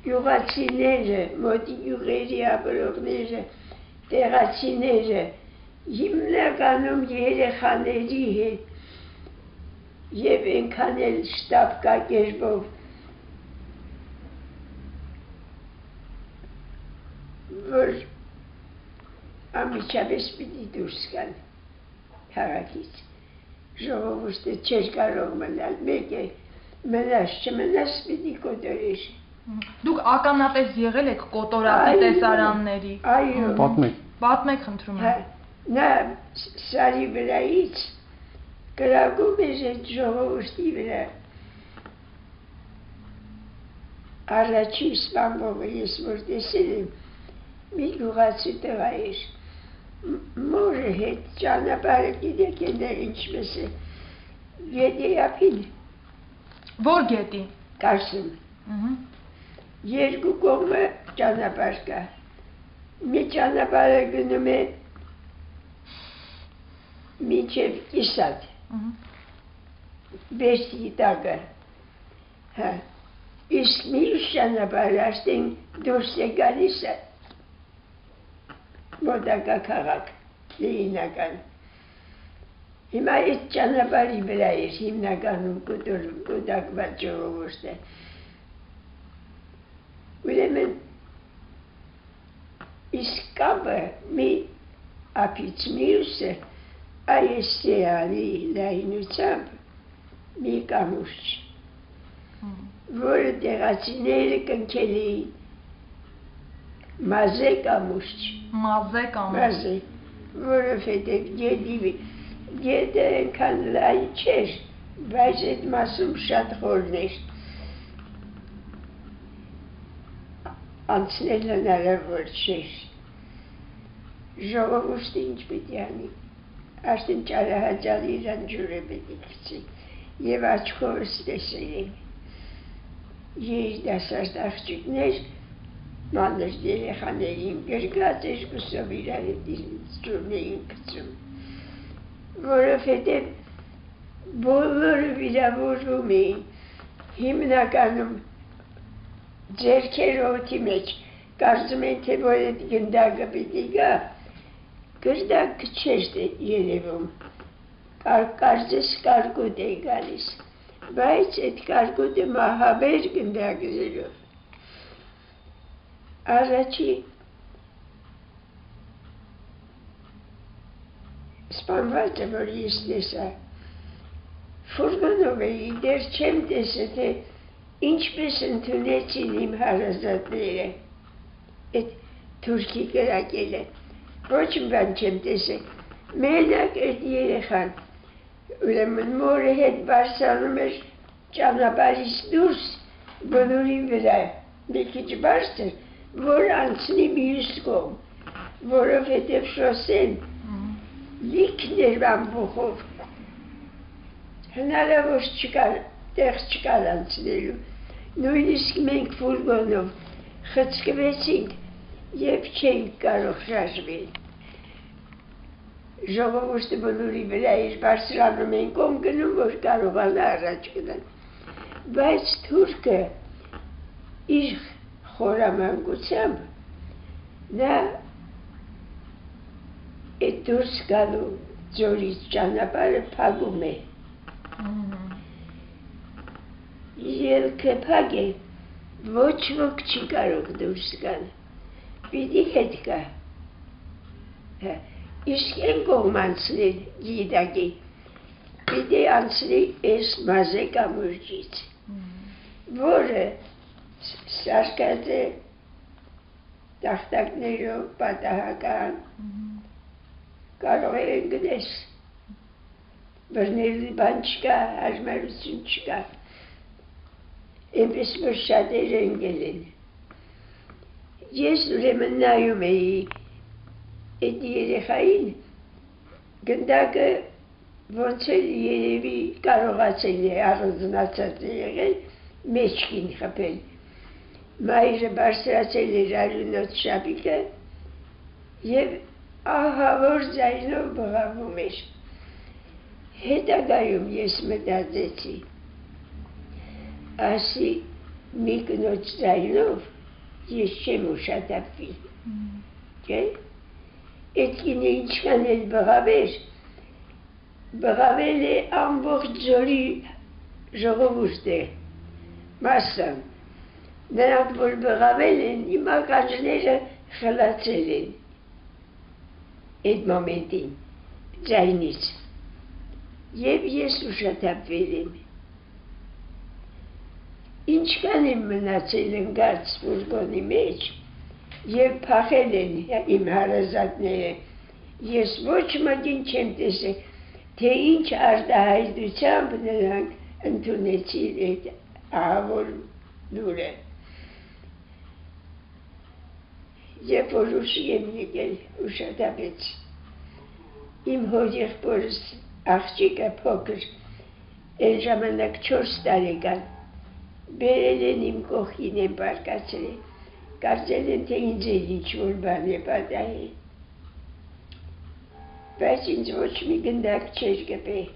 Գյուղացիները, մոտի գյուղերի ապրողները, տեղացիները հիմնականում երեխաների հետ և ենքան էլ շտապկա կերպով որ ամիջապես պիտի դուրս գան քաղաքից ժողովուրդը չէր կարող մնալ մեկ է մնաս չմնաս պիտի կոտորեր Դուք ականապես եղել եք կոտորակի տեսարանների այո պատմեք խնդրում եմ նա սարի վրայից կրակում էր այդ ժողովրդի վրա առաջի սպանվողը ես որ տեսել եմ մի գյուղացի տղա էր մորը հետ ճանապարհը գիտեք այնտեղ ինչպես է գետի ափին Որ գետի Կարսում երկու կողմը ճանապարհ կա մի ճանապարհը գնում է մինչև Կիսատ Բերդի տակը իսկ մյուս ճանապարհը արդեն դուրս է գալիս մոտակա քաղաք Լենինական հիմա այդ ճանապարհի վրա էր հիմնականում կուտակված ժողովուրդը ուրեմն իսկ կապը մի ափից մյուսը այս սեալի լայնությամբ մի կամուրջ որը տեղացիները կնքել էին Մազե կամուրջ որովհետև գետը ենքան լայն չէր բայց այդ մասում շատ խորն էր անցնել հնարավոր չէր ժողովուրդը ինչ պիտի անի արդեն ճարահաճալի իրան ջուրը պիտի գցի և աչքովս տեսել եմ երիտասարդ աղջիկներ մանր երեխաներին գրգած երկուսով իրար հետ ջուրն էին գցում որովհետև բոլորը վիրավորվում էին հիմնականում ձեռքերը օդի մեջ կարծում են թե որ այդ գնդակը պիտի գա գնդակը չէր երևում կարծես կարկուտ է գալիս բայց այդ կարկուտը մահաբեր գնդակներով առաջի սպանվածը որ ես տեսա ֆուրգոնով էի դեռ չեմ տեսել թե ինչպես ընդունեցին իմ հարազատները այդ թուրքի կրակելը ոչ մի բան չեմ տեսել մենակ այդ երեխան ուրեմն մորը հետ բարձրանում էր ճանապարհից դուրս բլուրի վրա մի քիչ բարձր որ անցնի մյուս կողմ որովհետև շոսեն լիքն էր ամբողջով հնարավոր չկար տեղ չկար անցնելու նույնիսկ մենք ֆուրգոնով խցկվեցինք և չէինք կարող շարժվել ժողովուրդը բլուրի վրա էր բարձրանում են կողմ գնում որ կարողանա առաջ գնալ բայց թուրքը իր խորամանկությամբ նա այդ դուրս գալու ձորից ճանապարհը փակում է ելքը փակ է ոչ ոք չի կարող դուրս գալ պիտի հետ գա իսկ են կողմ անցնել գիտակի պիտի անցնի այս Մազե կամուրջից որը սարքած է տախտակներով պատահական կարող է ընկնես բռնելու բան չկա հարմարություն չկա այնպես որ շատերը ընկել են ես ուրեմն նայում էի այդ երեխային գնդակը ոնց էլ երևի կարողացել է առանձնացած է եղել մեջքին խփել մայրը բարձրացել էր արյունոտ շապիկը և ահավոր ձայնով բղավում էր հետագայում ես մտածեցի ասի մի կնոջ ձայնով ես չեմ ուշադապվի, չէ, այդ կինը ինչքան էլ բղավել է ամբողջ ձորի ժողովուրդը, մասսան, նրանք, որ բղավել են, իմ ականջները խլացել են այդ մոմենտին, ձայնից, և ես ուշադապվել եմ, ինչքան եմ մնացել ընկած ֆուրգոնի մեջ, և փախել են իմ հարազատները, ես ոչ մեկին չեմ տեսել, թե ինչ արտահայտությամբ նրանք ընդունեցին այդ ահավոր լուրը։ Երբ որ ուշի եմ եկել, ուշադապեց, իմ հորեղբորս աղջիկը փոքր, այն ժամանակ 4 տարեկան, բերել են իմ կողքին են պարկացրել, կարծել են, թե ինձ էլ ինչ-որ բան է պատահել, բայց ինձ ոչ մի գնդակ չէր կպել։